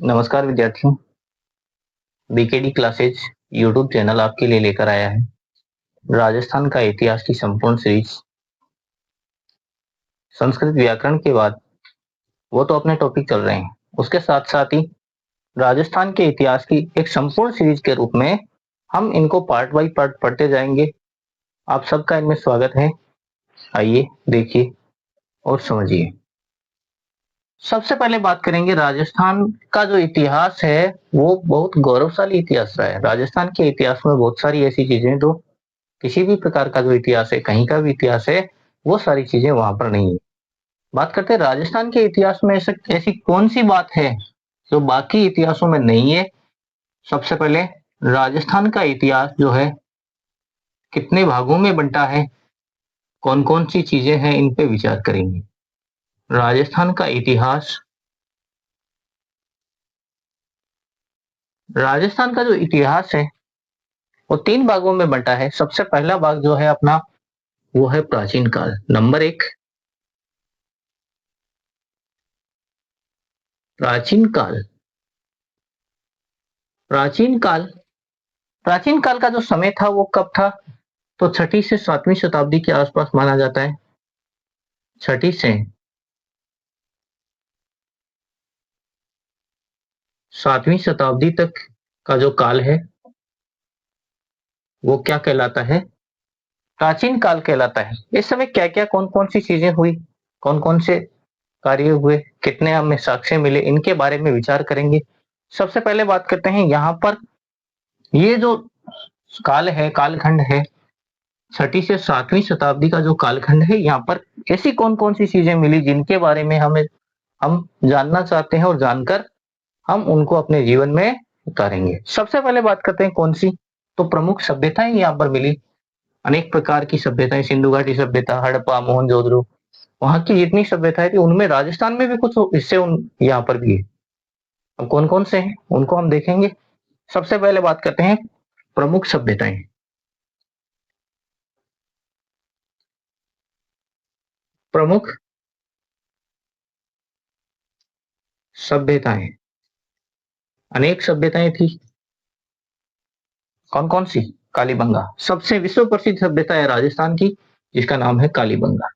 नमस्कार विद्यार्थियों। BKD classes YouTube channel आपके लिए लेकर आया है राजस्थान का इतिहास की संपूर्ण सीरीज। संस्कृत व्याकरण के बाद वो तो अपने टॉपिक चल रहे हैं, उसके साथ साथ ही राजस्थान के इतिहास की एक संपूर्ण सीरीज के रूप में हम इनको पार्ट बाई पार्ट पढ़ते जाएंगे। आप सबका इनमें स्वागत है। आइए देखिए और समझिए। सबसे पहले बात करेंगे राजस्थान का जो इतिहास है वो बहुत गौरवशाली इतिहास रहा है। राजस्थान के इतिहास में बहुत सारी ऐसी चीजें जो किसी भी प्रकार का जो इतिहास है, कहीं का भी इतिहास है, वो सारी चीजें वहां पर नहीं है। बात करते हैं राजस्थान के इतिहास में ऐसी कौन सी बात है जो बाकी इतिहासों में नहीं है। सबसे पहले राजस्थान का इतिहास जो है कितने भागों में बंटा है, कौन कौन सी चीजें हैं, इन पे विचार करेंगे। राजस्थान का इतिहास, राजस्थान का जो इतिहास है वो 3 भागों में बंटा है। सबसे पहला भाग जो है अपना वो है प्राचीन काल। नंबर 1 प्राचीन काल। प्राचीन काल प्राचीन काल का जो समय था वो कब था, तो 6ठी से 7वीं शताब्दी के आसपास माना जाता है। 6ठी से 7वीं शताब्दी तक का जो काल है वो क्या कहलाता है, प्राचीन काल कहलाता है। इस समय क्या क्या कौन कौन सी चीजें हुई, कौन कौन से कार्य हुए, कितने हमें साक्ष्य मिले, इनके बारे में विचार करेंगे। सबसे पहले बात करते हैं यहाँ पर ये जो काल है, कालखंड है, 6ठी से 7वीं शताब्दी का जो कालखंड है, यहाँ पर ऐसी कौन कौन सी चीजें मिली जिनके बारे में हम जानना चाहते हैं और जानकर हम उनको अपने जीवन में उतारेंगे। सबसे पहले बात करते हैं कौन सी, तो प्रमुख सभ्यताएं यहाँ पर मिली। अनेक प्रकार की सभ्यताएं, सिंधु घाटी सभ्यता, हड़प्पा, मोहनजोदड़ो, वहां की जितनी सभ्यताएं थी उनमें राजस्थान में भी कुछ हिस्से यहाँ पर भी है। अब कौन कौन से हैं उनको हम देखेंगे। सबसे पहले बात करते हैं प्रमुख सभ्यताएं। प्रमुख सभ्यताएं, अनेक सभ्यताएं थी। कौन कौन सी, कालीबंगा सबसे विश्व प्रसिद्ध सभ्यता है राजस्थान की, जिसका नाम है कालीबंगा।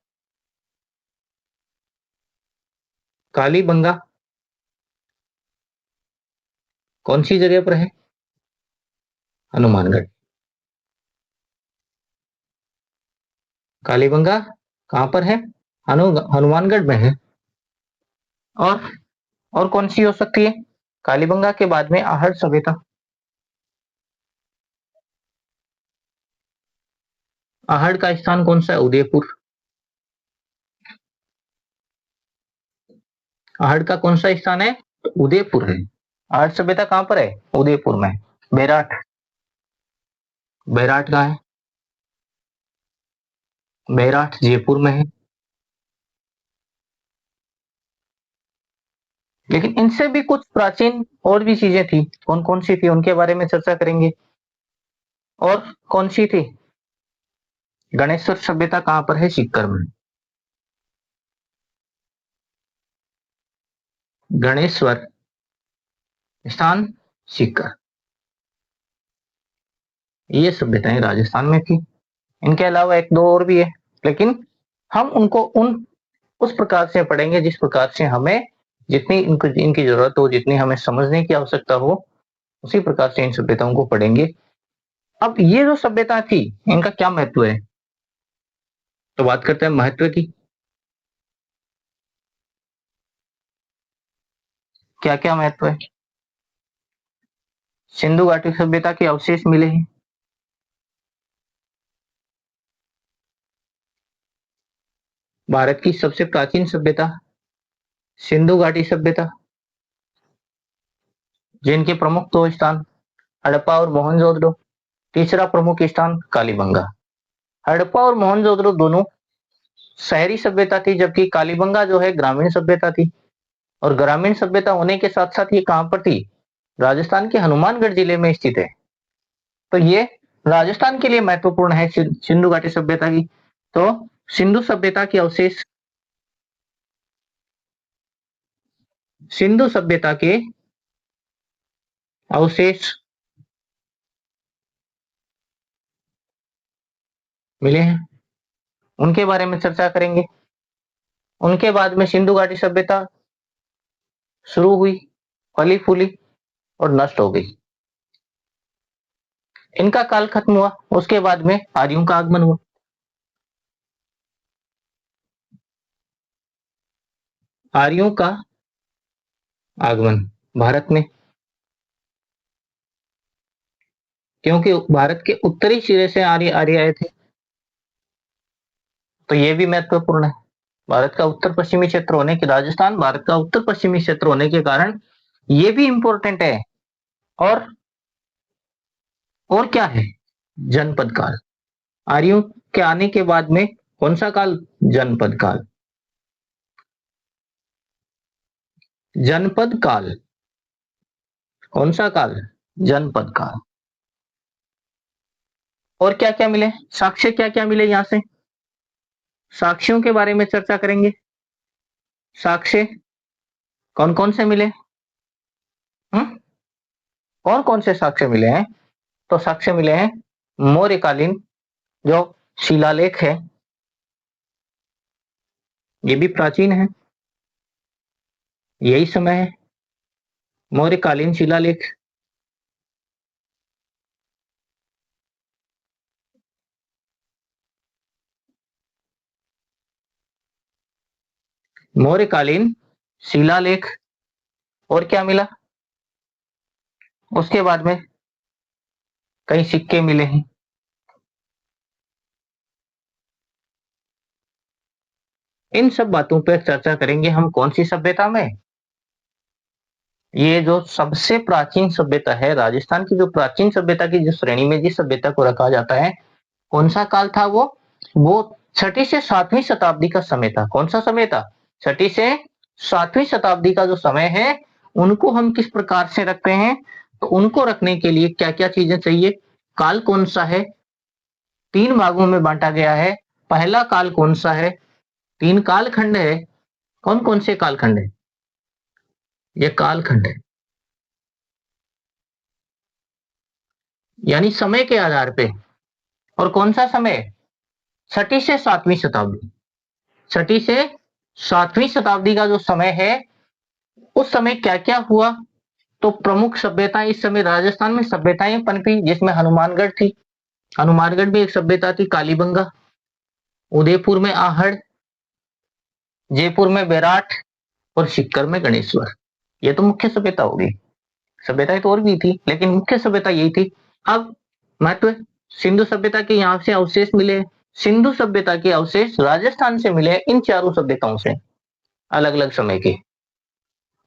कालीबंगा कौन सी जगह पर है, हनुमानगढ़। कालीबंगा कहां पर है, हनुमानगढ़ में है। और और कौन सी हो सकती है, कालीबंगा के बाद में आहड़ सभ्यता। आहड़ का स्थान कौन सा है, उदयपुर। आहड़ का कौन सा स्थान है, तो उदयपुर है। आहड़ सभ्यता कहां पर है, उदयपुर में। बैराट, बैराट कहाँ है, बैराट जयपुर में है। लेकिन इनसे भी कुछ प्राचीन और भी चीजें थी, कौन कौन सी थी उनके बारे में चर्चा करेंगे। और कौन सी थी, गणेश्वर सभ्यता कहां पर है, सीकर में। गणेश्वर स्थान सीकर। ये सभ्यताएं राजस्थान में थी। इनके अलावा एक दो और भी है, लेकिन हम उनको उस प्रकार से पढ़ेंगे जिस प्रकार से हमें जितनी इनकी जरूरत हो, जितनी हमें समझने की आवश्यकता हो, उसी प्रकार से इन सभ्यताओं को पढ़ेंगे। अब ये जो सभ्यता थी इनका क्या महत्व है, तो बात करते हैं महत्व की। क्या क्या महत्व है, सिंधु घाटी सभ्यता के अवशेष मिले हैं। भारत की सबसे प्राचीन सभ्यता सिंधु घाटी सभ्यता, जिनके प्रमुख 2 स्थान हड़प्पा और मोहनजोदड़ो। तीसरा प्रमुख स्थान कालीबंगा। हड़प्पा और मोहनजोदड़ो दोनों शहरी सभ्यता थी, जबकि कालीबंगा जो है ग्रामीण सभ्यता थी। और ग्रामीण सभ्यता होने के साथ साथ ये कहां पर थी, राजस्थान के हनुमानगढ़ जिले में स्थित है। तो ये राजस्थान के लिए महत्वपूर्ण है सिंधु घाटी सभ्यता की। तो सिंधु सभ्यता के अवशेष, सिंधु सभ्यता के अवशेष मिले हैं, उनके बारे में चर्चा करेंगे। उनके बाद में सिंधु घाटी सभ्यता शुरू हुई, फली फूली और नष्ट हो गई। इनका काल खत्म हुआ, उसके बाद में आर्यों का आगमन हुआ। आर्यों का आगमन भारत में, क्योंकि भारत के उत्तरी सिरे से आर्य आए थे, तो ये भी महत्वपूर्ण है। भारत का उत्तर पश्चिमी क्षेत्र होने के राजस्थान भारत का उत्तर पश्चिमी क्षेत्र होने के कारण ये भी इंपॉर्टेंट है। और क्या है? जनपद काल। आर्यों के आने के बाद में कौन सा काल? जनपद काल। जनपद काल। कौन सा काल? जनपद काल। और क्या क्या मिले? साक्ष्य क्या क्या मिले यहां से? साक्ष्यों के बारे में चर्चा करेंगे। साक्ष्य कौन कौन से मिले? और कौन से साक्ष्य मिले हैं? तो साक्ष्य मिले हैं मौर्यकालीन जो शिलालेख है, ये भी प्राचीन है, यही समय है मौर्यकालीन शिलालेख। मौर्यकालीन शिलालेख। और क्या मिला? उसके बाद में कई सिक्के मिले हैं। इन सब बातों पर चर्चा करेंगे हम कौन सी सभ्यता में? ये जो सबसे प्राचीन सभ्यता है, राजस्थान की जो प्राचीन सभ्यता की जिस श्रेणी में जिस सभ्यता को रखा जाता है, कौन सा काल था वो 6ठी से 7वीं शताब्दी का समय था। कौन सा समय था? 6ठी से 7वीं शताब्दी का जो समय है, उनको हम किस प्रकार से रखते हैं? तो उनको रखने के लिए क्या क्या चीजें चाहिए? काल कौन सा है? 3 भागों में बांटा गया है। पहला काल कौन सा है? 3 कालखंड है। कौन कौन से कालखंड है? ये कालखंड है, यानी समय के आधार पे। और कौन सा समय? 6ठी से 7वीं शताब्दी। 6ठी से 7वीं शताब्दी का जो समय है, उस समय क्या क्या हुआ? तो प्रमुख सभ्यता इस समय राजस्थान में सभ्यताएं पनपी, जिसमें हनुमानगढ़ थी। हनुमानगढ़ में एक सभ्यता थी कालीबंगा। उदयपुर में आहड़, जयपुर में बेराट और सीकर में गणेश्वर। ये तो मुख्य सभ्यता होगी। सभ्यताएं तो और भी थी, लेकिन मुख्य सभ्यता यही थी। अब महत्व, सिंधु सभ्यता के यहाँ से अवशेष मिले। सिंधु सभ्यता के अवशेष राजस्थान से मिले इन चारों सभ्यताओं से, अलग अलग समय के।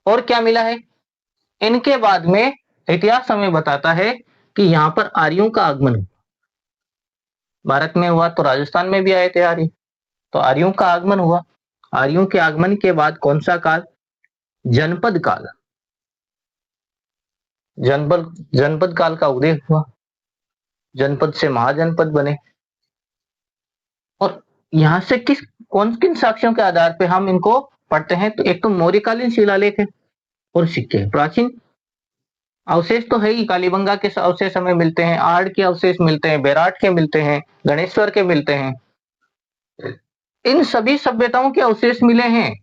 और क्या मिला है? इनके बाद में इतिहास हमें बताता है कि यहाँ पर आर्यों का आगमन हुआ। भारत में हुआ तो राजस्थान में भी आए थे आर्य, तो आर्यों का आगमन हुआ। आर्यों के आगमन के बाद कौन सा काल? जनपद काल। जनपद काल का उदय हुआ, जनपद से महाजनपद बने। और यहां से कौन किन साक्ष्यों के आधार पे हम इनको पढ़ते हैं? तो एक तो मौर्यकालीन शिलालेख है और सिक्के। प्राचीन अवशेष तो है ही, कालीबंगा के अवशेष हमें मिलते हैं, आहड़ के अवशेष मिलते हैं, बेराट के मिलते हैं, गणेश्वर के मिलते हैं। इन सभी सभ्यताओं के अवशेष मिले हैं।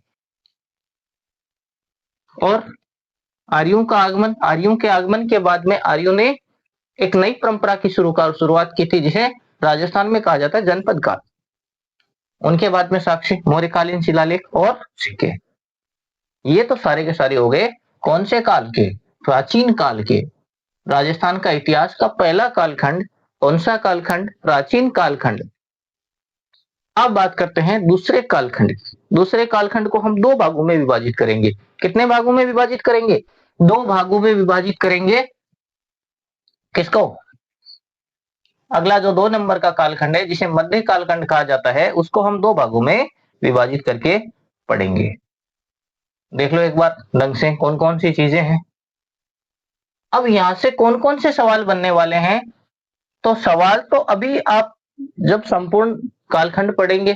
और आर्यों के आगमन के बाद में आर्यों ने एक नई परंपरा की शुरुआत की थी, जिसे राजस्थान में कहा जाता है जनपद काल। उनके बाद में साक्ष्य, मौर्यकालीन शिलालेख और सिक्के। ये तो सारे के सारे हो गए कौन से काल के? प्राचीन काल के। राजस्थान का इतिहास का पहला कालखंड कौन सा कालखंड? प्राचीन कालखंड। अब बात करते हैं दूसरे कालखंड की। दूसरे कालखंड को हम 2 भागों में विभाजित करेंगे। कितने भागों में विभाजित करेंगे? 2 भागों में विभाजित करेंगे। किसको? अगला जो 2 नंबर का कालखंड है, जिसे मध्य कालखंड कहा जाता है, उसको हम 2 भागों में विभाजित करके पढ़ेंगे। देख लो एक बार ढंग से कौन कौन सी चीजें हैं। अब यहां से कौन कौन से सवाल बनने वाले हैं? तो सवाल तो अभी आप जब संपूर्ण कालखंड पढ़ेंगे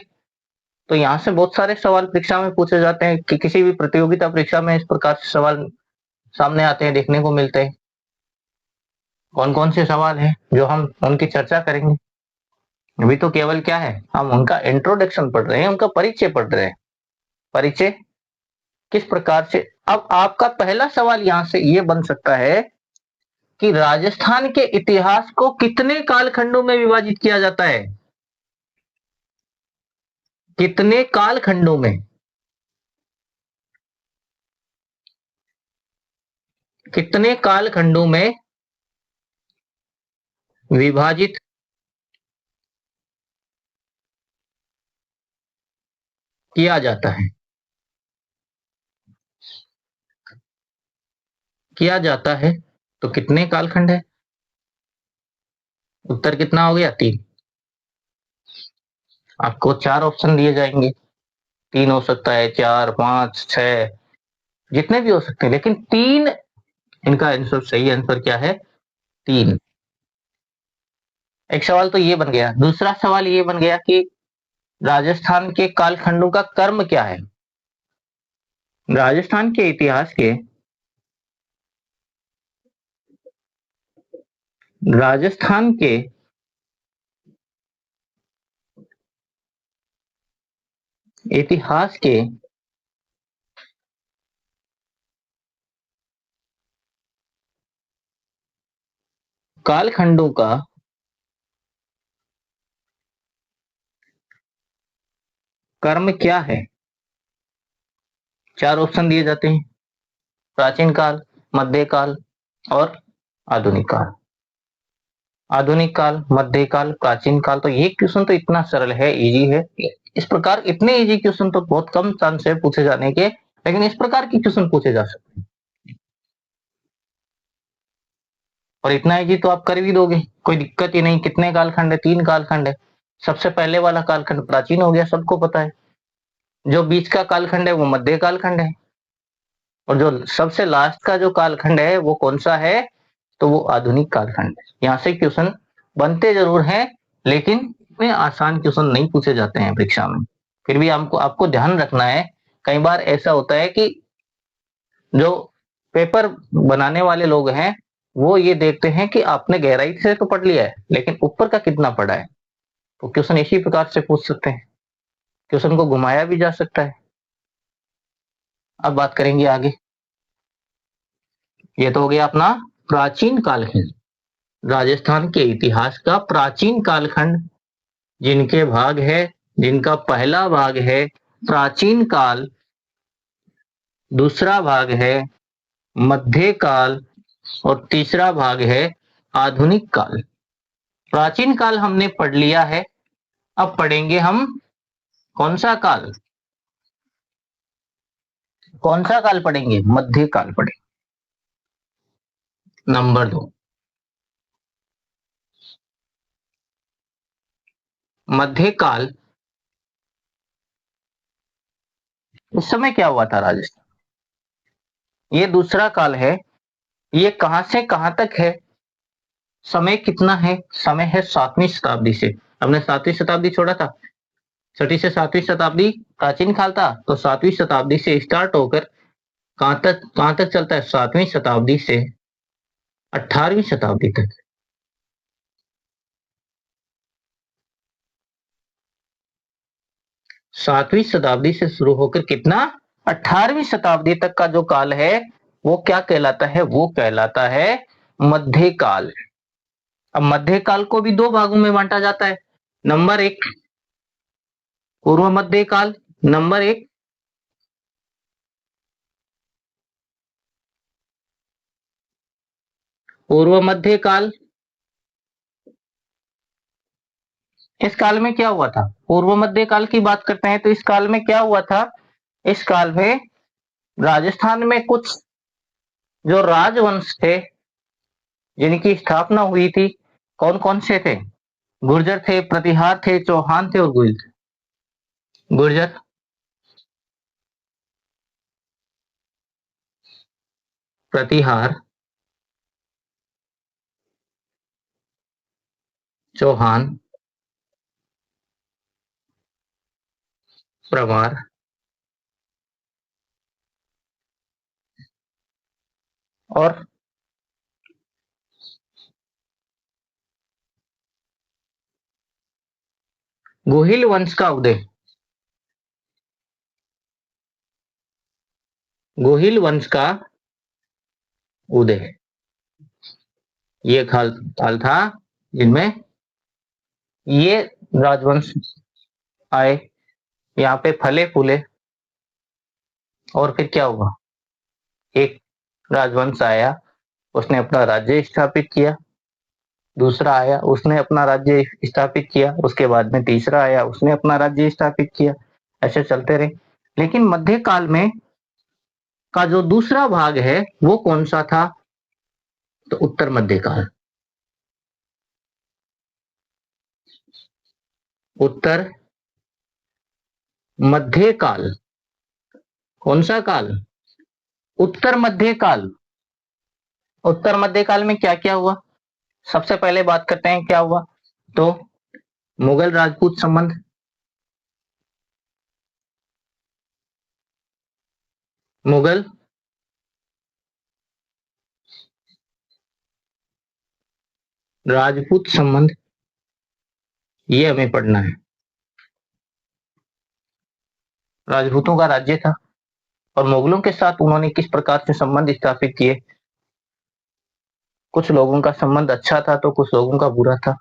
तो यहां से बहुत सारे सवाल परीक्षा में पूछे जाते हैं, कि किसी भी प्रतियोगिता परीक्षा में इस प्रकार से सवाल सामने आते हैं, देखने को मिलते हैं। कौन कौन से सवाल हैं जो हम उनकी चर्चा करेंगे? अभी तो केवल क्या है, हम उनका इंट्रोडक्शन पढ़ रहे हैं, उनका परिचय पढ़ रहे हैं। परिचय किस प्रकार से? अब आपका पहला सवाल यहां से ये बन सकता है कि राजस्थान के इतिहास को कितने कालखंडों में विभाजित किया जाता है? कितने कालखंडों में? कितने कालखंडों में विभाजित किया जाता है? किया जाता है तो कितने कालखंड है? उत्तर कितना हो गया? 3। आपको 4 ऑप्शन दिए जाएंगे। 3 हो सकता है, 4, 5, 6, जितने भी हो सकते हैं, लेकिन 3 इनका आंसर, सही आंसर क्या है? 3। एक सवाल तो ये बन गया। दूसरा सवाल ये बन गया कि राजस्थान के कालखंडों का क्रम क्या है? राजस्थान के इतिहास के, राजस्थान के इतिहास के कालखंडों का क्रम क्या है? 4 ऑप्शन दिए जाते हैं। प्राचीन काल, मध्यकाल और आधुनिक काल। आधुनिक काल, मध्यकाल, प्राचीन काल। तो ये क्वेश्चन तो इतना सरल है, इजी है। इस प्रकार इतने इजी क्वेश्चन तो बहुत कम चांस है पूछे जाने के, लेकिन इस प्रकार के क्वेश्चन पूछे जा सकते हैं। और इतना इजी तो आप कर भी दोगे, कोई दिक्कत ही नहीं। कितने कालखंड है? 3 कालखंड है। सबसे पहले वाला कालखंड प्राचीन हो गया, सबको पता है। जो बीच का कालखंड है वो मध्य कालखंड है, और जो सबसे लास्ट का जो कालखंड है वो कौन सा है? तो वो आधुनिक कालखंड है। यहाँ से क्वेश्चन बनते जरूर हैं, लेकिन इतने आसान क्वेश्चन नहीं पूछे जाते हैं परीक्षा में। फिर भी आपको आपको ध्यान रखना है। कई बार ऐसा होता है कि जो पेपर बनाने वाले लोग हैं वो ये देखते हैं कि आपने गहराई से तो पढ़ लिया है, लेकिन ऊपर का कितना पढ़ा है। तो क्वेश्चन इसी प्रकार से पूछ सकते हैं, क्वेश्चन को घुमाया भी जा सकता है। अब बात करेंगे आगे। ये तो हो गया अपना प्राचीन कालखंड, राजस्थान के इतिहास का प्राचीन कालखंड। जिनके भाग है, जिनका पहला भाग है प्राचीन काल, दूसरा भाग है मध्यकाल, और तीसरा भाग है आधुनिक काल। प्राचीन काल हमने पढ़ लिया है। अब पढ़ेंगे हम कौन सा काल? कौन सा काल पढ़ेंगे? मध्यकाल पढ़ेंगे। नंबर 2, मध्यकाल। इस समय क्या हुआ था राजस्थान? ये दूसरा काल है। ये कहां से कहां तक है? समय कितना है? समय है 7वीं शताब्दी से। हमने 7वीं शताब्दी छोड़ा था। 6वीं से 7वीं शताब्दी प्राचीन काल था, तो 7वीं शताब्दी से स्टार्ट होकर कहां तक चलता है? 7वीं शताब्दी से 18वीं शताब्दी तक। 7वीं शताब्दी से शुरू होकर कितना? 18वीं शताब्दी तक का जो काल है वो क्या कहलाता है? वो कहलाता है मध्यकाल। अब मध्यकाल को भी 2 भागों में बांटा जाता है। नंबर 1 पूर्व मध्यकाल, नंबर 1 पूर्व मध्यकाल। इस काल में क्या हुआ था? पूर्व मध्य काल की बात करते हैं तो इस काल में क्या हुआ था? इस काल में राजस्थान में कुछ जो राजवंश थे जिनकी स्थापना हुई थी, कौन कौन से थे? गुर्जर थे, प्रतिहार थे, चौहान थे और गुइल थे। गुर्जर, प्रतिहार, चौहान, प्रवार और गोहिल वंश का उदय। गोहिल वंश का उदय, ये काल था जिनमें ये राजवंश आए, यहाँ पे फले फूले, और फिर क्या हुआ, एक राजवंश आया, उसने अपना राज्य स्थापित किया, दूसरा आया उसने अपना राज्य स्थापित किया, उसके बाद में तीसरा आया उसने अपना राज्य स्थापित किया, ऐसे चलते रहे। लेकिन मध्यकाल में का जो दूसरा भाग है वो कौन सा था, तो उत्तर मध्यकाल। उत्तर मध्यकाल, कौन सा काल, उत्तर मध्यकाल। उत्तर मध्यकाल में क्या क्या हुआ, सबसे पहले बात करते हैं क्या हुआ, तो मुगल राजपूत संबंध, मुगल राजपूत संबंध, ये हमें पढ़ना है। राजपूतों का राज्य था और मुगलों के साथ उन्होंने किस प्रकार से संबंध स्थापित किए, कुछ लोगों का संबंध अच्छा था तो कुछ लोगों का बुरा था।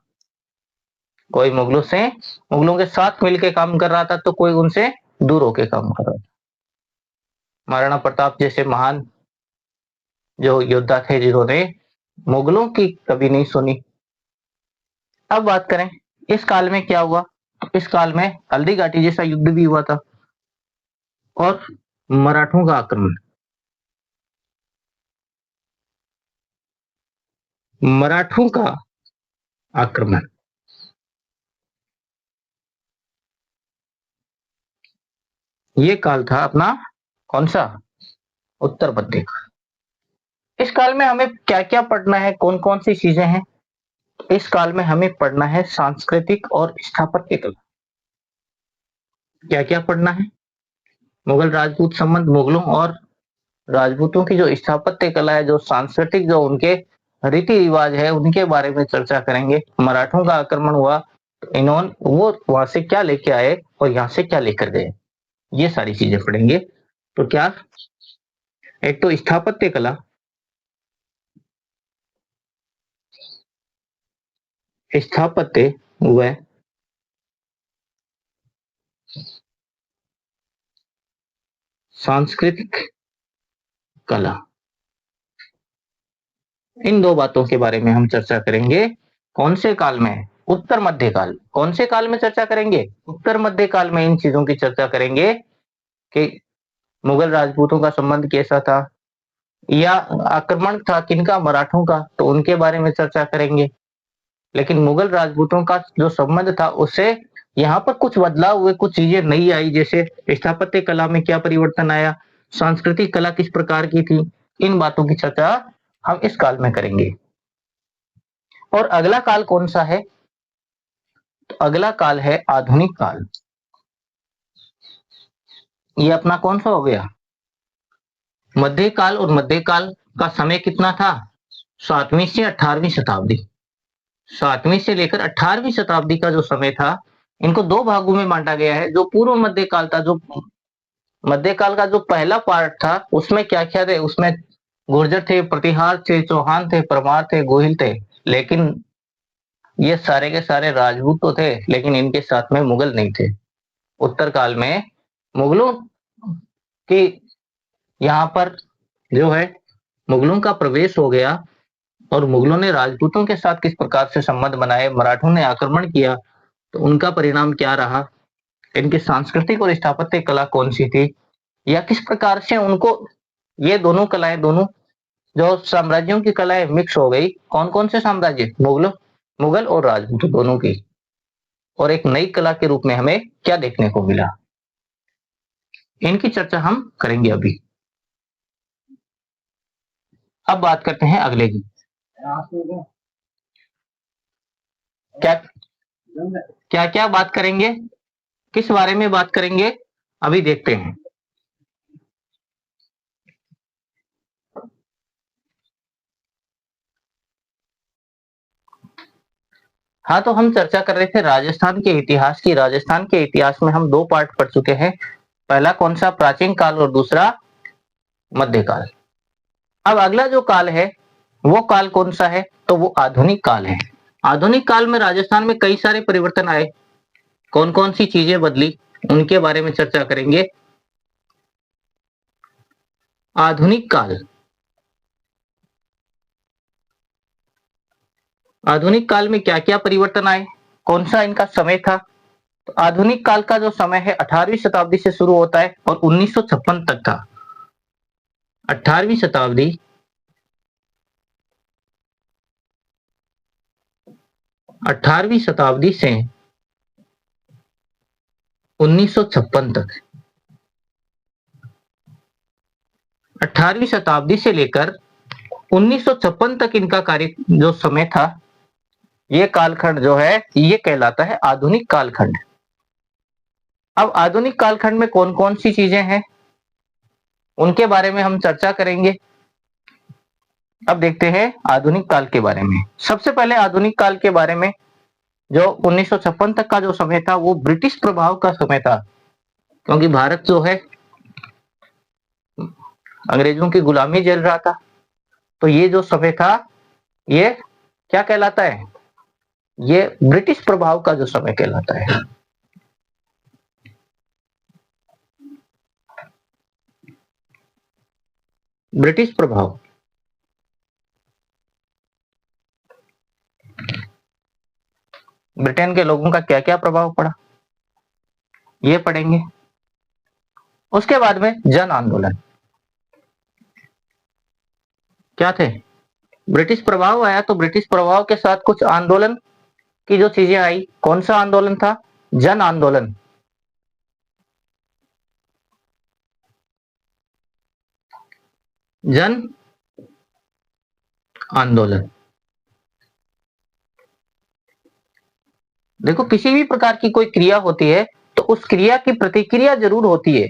कोई मुगलों के साथ मिलकर काम कर रहा था तो कोई उनसे दूर होकर काम कर रहा था। महाराणा प्रताप जैसे महान जो योद्धा थे जिन्होंने मुगलों की कभी नहीं सुनी। अब बात करें इस काल में क्या हुआ, इस काल में हल्दी घाटी जैसा युद्ध भी हुआ था और मराठों का आक्रमण, मराठों का आक्रमण, ये काल था अपना कौन सा, उत्तर मध्य का। इस काल में हमें क्या क्या पढ़ना है, कौन कौन सी चीजें हैं, इस काल में हमें पढ़ना है सांस्कृतिक और स्थापत्य कला। क्या क्या पढ़ना है, मुगल राजपूत संबंध, मुगलों और राजपूतों की जो स्थापत्य कला है, जो सांस्कृतिक जो उनके रीति रिवाज है उनके बारे में चर्चा करेंगे। मराठों का आक्रमण हुआ तो इन्होंने वो वहां से क्या लेके आए और यहाँ से क्या लेकर गए, ये सारी चीजें पढ़ेंगे। तो क्या, एक तो स्थापत्य कला, स्थापत्य व सांस्कृतिक कला, इन दो बातों के बारे में हम चर्चा करेंगे। कौन से काल में, उत्तर मध्य काल। कौन से काल में चर्चा करेंगे, उत्तर मध्य काल में इन चीजों की चर्चा करेंगे कि मुगल राजपूतों का संबंध कैसा था, या आक्रमण था किनका, मराठों का, तो उनके बारे में चर्चा करेंगे। लेकिन मुगल राजपूतों का जो संबंध था उससे यहाँ पर कुछ बदलाव हुए, कुछ चीजें नई आई, जैसे स्थापत्य कला में क्या परिवर्तन आया, सांस्कृतिक कला किस प्रकार की थी, इन बातों की चर्चा हम इस काल में करेंगे। और अगला काल कौन सा है, तो अगला काल है आधुनिक काल। ये अपना कौन सा हो गया, मध्यकाल। और मध्यकाल का समय कितना था, 7वीं से 18वीं शताब्दी। 7वीं से लेकर 18वीं शताब्दी का जो समय था, इनको दो भागों में बांटा गया है। जो पूर्व मध्यकाल था, जो मध्यकाल का जो पहला पार्ट था, उसमें क्या क्या थे, उसमें गुर्जर थे, प्रतिहार थे, चौहान थे, परमार थे, गोहिल थे। लेकिन ये सारे के सारे राजपूत तो थे, लेकिन इनके साथ में मुगल नहीं थे। उत्तर काल में मुगलों की यहाँ पर जो है, मुगलों का प्रवेश हो गया और मुगलों ने राजपूतों के साथ किस प्रकार से संबंध बनाए, मराठों ने आक्रमण किया तो उनका परिणाम क्या रहा, इनकी सांस्कृतिक और स्थापत्य कला कौन सी थी, या किस प्रकार से उनको ये दोनों कलाएं, दोनों जो साम्राज्यों की कलाएं मिक्स हो गई। कौन कौन से साम्राज्य, मुगल और राजपूत दोनों की, और एक नई कला के रूप में हमें क्या देखने को मिला, इनकी चर्चा हम करेंगे अभी। अब बात करते हैं अगले की। क्या क्या क्या बात करेंगे, किस बारे में बात करेंगे, अभी देखते हैं। हाँ, तो हम चर्चा कर रहे थे राजस्थान के इतिहास की। राजस्थान के इतिहास में हम 2 पार्ट पढ़ चुके हैं। पहला कौन सा? प्राचीन काल, और दूसरा मध्यकाल। अब अगला जो काल है, वो काल कौन सा है? तो वो आधुनिक काल है। आधुनिक काल में राजस्थान में कई सारे परिवर्तन आए। कौन-कौन सी चीजें बदली, उनके बारे में चर्चा करेंगे। आधुनिक काल, आधुनिक काल में क्या-क्या परिवर्तन आए, कौन सा इनका समय था? तो आधुनिक काल का जो समय है 18वीं शताब्दी से शुरू होता है और 1956 तक था। 18वीं शताब्दी 18वीं शताब्दी से 1956 तक, 18वीं शताब्दी से लेकर 1956 तक इनका कार्य जो समय था, ये कालखंड जो है ये कहलाता है आधुनिक कालखंड। अब आधुनिक कालखंड में कौन-कौन सी चीजें हैं, उनके बारे में हम चर्चा करेंगे। अब देखते हैं आधुनिक काल के बारे में। सबसे पहले आधुनिक काल के बारे में, जो 1956 तक का जो समय था वो ब्रिटिश प्रभाव का समय था, क्योंकि भारत जो है अंग्रेजों की गुलामी झेल रहा था। तो ये जो समय था ये क्या कहलाता है? ये ब्रिटिश प्रभाव का जो समय कहलाता है। ब्रिटिश प्रभाव। ब्रिटेन के लोगों का क्या-क्या प्रभाव पड़ा, ये पढ़ेंगे। उसके बाद में जन आंदोलन क्या थे? ब्रिटिश प्रभाव आया तो ब्रिटिश प्रभाव के साथ कुछ आंदोलन की जो चीजें आई। कौन सा आंदोलन था? जन आंदोलन। जन आंदोलन। देखो, किसी भी प्रकार की कोई क्रिया होती है तो उस क्रिया की प्रतिक्रिया जरूर होती है।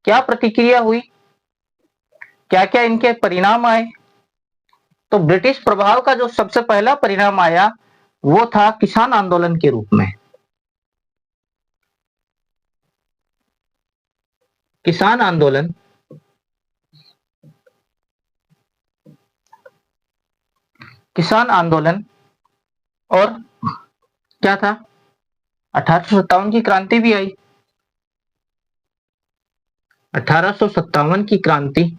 क्या प्रतिक्रिया हुई, क्या-क्या इनके परिणाम आए? तो ब्रिटिश प्रभाव का जो सबसे पहला परिणाम आया वो था किसान आंदोलन के रूप में। किसान आंदोलन, किसान आंदोलन। और क्या था? 1857 की क्रांति भी आई। 1857 की क्रांति,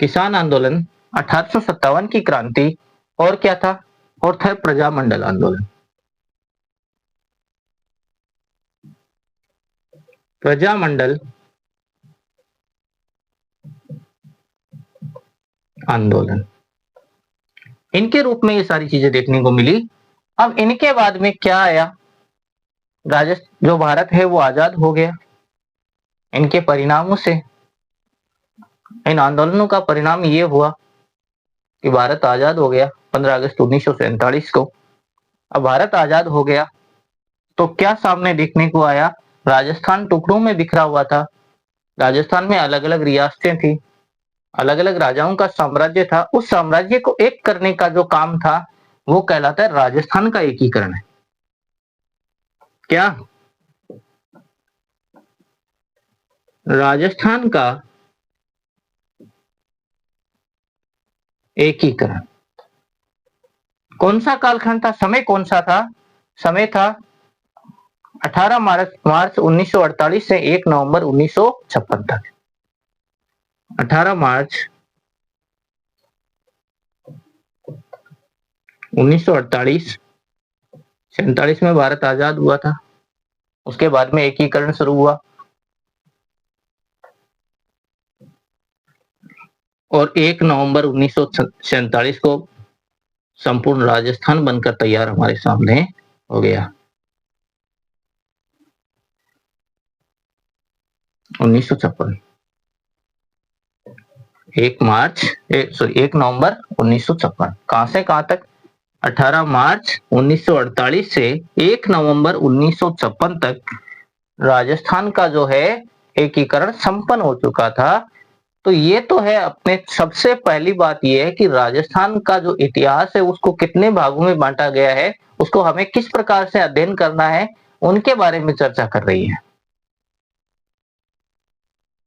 किसान आंदोलन, 1857 की क्रांति, और क्या था? और था प्रजामंडल आंदोलन। प्रजामंडल आंदोलन, इनके रूप में ये सारी चीजें देखने को मिली। अब इनके बाद में क्या आया? राजस्थान जो भारत है वो आजाद हो गया। इनके परिणामों से, इन आंदोलनों का परिणाम ये हुआ कि भारत आजाद हो गया 15 अगस्त 1947 को। अब भारत आजाद हो गया तो क्या सामने देखने को आया? राजस्थान टुकड़ों में बिखरा हुआ था। राजस्थान में अलग-अलग रियासतें थी, अलग-अलग राजाओं का साम्राज्य था। उस साम्राज्य को एक करने का जो काम था वो कहलाता है राजस्थान का एकीकरण। क्या? राजस्थान का एकीकरण। कौन सा कालखंड था? समय कौन सा था? समय था 18 मार्च 1948 से 1 नवंबर 1956 तक। 18 मार्च 1948, 47 में भारत आजाद हुआ था। उसके बाद में एकीकरण शुरू हुआ और 1 नवंबर 1947 को संपूर्ण राजस्थान बनकर तैयार हमारे सामने हो गया। 1956, 1 नवंबर 1956। कहां से कहां तक? 18 मार्च 1948 से 1 नवंबर 1956 तक राजस्थान का जो है एकीकरण संपन्न हो चुका था। तो ये तो है, अपने सबसे पहली बात ये है कि राजस्थान का जो इतिहास है उसको कितने भागों में बांटा गया है, उसको हमें किस प्रकार से अध्ययन करना है, उनके बारे में चर्चा कर रही है।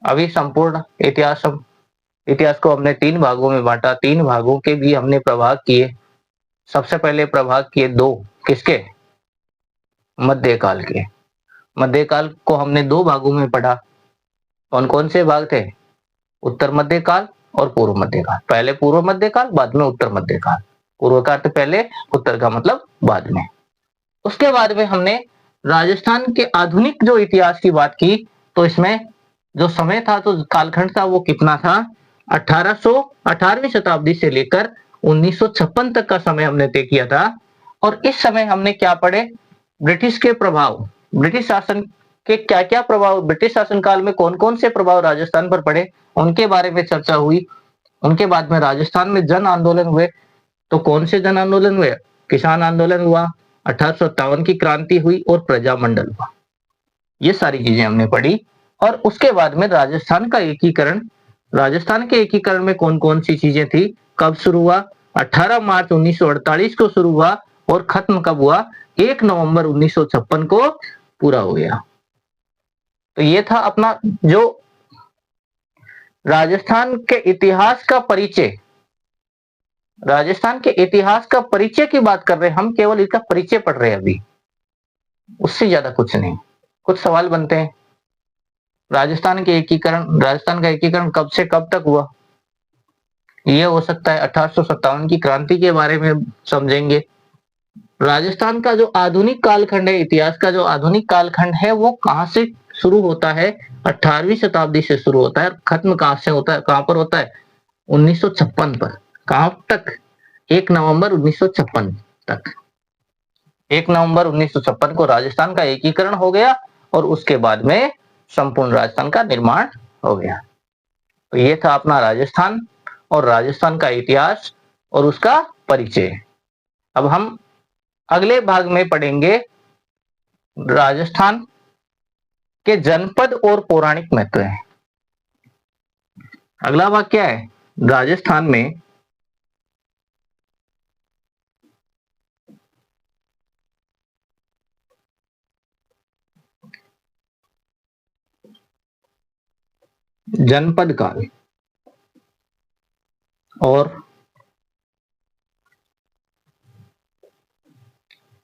अभी संपूर्ण इतिहास को हमने 3 भागों में बांटा, 3 भागों के भी हमने प्रभाग किए। सबसे पहले प्रभाग किए 2, किसके? मध्यकाल के। मध्यकाल को हमने 2 भागों में पढ़ा। कौन-कौन से भाग थे? उत्तर मध्यकाल और पूर्व मध्यकाल। पहले पूर्व मध्यकाल, बाद में उत्तर मध्यकाल। पूर्व का अर्थ पहले, उत्तर का मतलब बाद में। उसके बाद में हमने राजस्थान के आधुनिक जो इतिहास की बात की, तो इसमें जो समय था, तो कालखंड था, वो कितना था? 18वीं शताब्दी से लेकर 1956 तक का समय हमने तय किया था। और इस समय हमने क्या पढ़े? ब्रिटिश के प्रभाव, ब्रिटिश शासन के क्या-क्या प्रभाव, ब्रिटिश शासन काल में कौन-कौन से प्रभाव राजस्थान पर पड़े, उनके बारे में चर्चा हुई। उनके बाद में राजस्थान में जन आंदोलन हुए। तो कौन से जन आंदोलन हुए? किसान आंदोलन हुआ, 1857 की क्रांति हुई और प्रजामंडल हुआ। ये सारी चीजें हमने पढ़ी। और उसके बाद में राजस्थान का एकीकरण, राजस्थान के एकीकरण में कौन-कौन सी चीजें थी, कब शुरू हुआ? 18 मार्च 1948 को शुरू हुआ और खत्म कब हुआ? 1 नवंबर 1956 को पूरा हो गया। तो ये था अपना जो राजस्थान के इतिहास का परिचय। राजस्थान के इतिहास का परिचय की बात कर रहे हैं हम, केवल इसका परिचय पढ़ रहे हैं अभी, उससे ज्यादा कुछ नहीं। कुछ सवाल बनते हैं। राजस्थान का एकीकरण कब से कब तक हुआ? ये हो सकता है 1857 की क्रांति के बारे में समझेंगे। राजस्थान का जो आधुनिक कालखंड है, इतिहास का जो आधुनिक कालखंड है, वो कहां से शुरू होता है? 18वीं शताब्दी से शुरू होता है। खत्म कहां से होता है, कहां पर होता है? 1956 पर। कहां तक? 1 नवंबर 1956 तक। 1 नवंबर 1956 को राजस्थान का एकीकरण हो गया और उसके बाद में संपूर्ण राजस्थान का निर्माण हो गया। तो ये था अपना राजस्थान और राजस्थान का इतिहास और उसका परिचय। अब हम अगले भाग में पढ़ेंगे राजस्थान के जनपद और पौराणिक महत्व है। अगला भाग क्या है? राजस्थान में जनपद काल और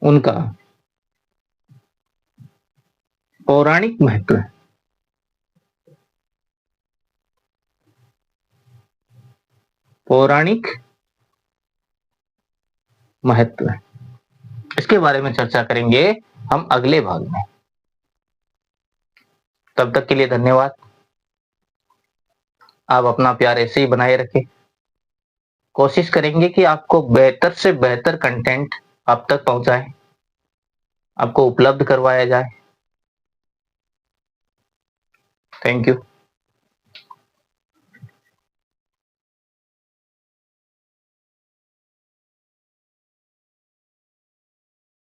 उनका पौराणिक महत्व। पौराणिक महत्व, इसके बारे में चर्चा करेंगे हम अगले भाग में। तब तक के लिए धन्यवाद। आप अपना प्यार ऐसे ही बनाए रखें। कोशिश करेंगे कि आपको बेहतर से बेहतर कंटेंट आप तक पहुंचाएं, आपको उपलब्ध करवाया जाए। Thank you.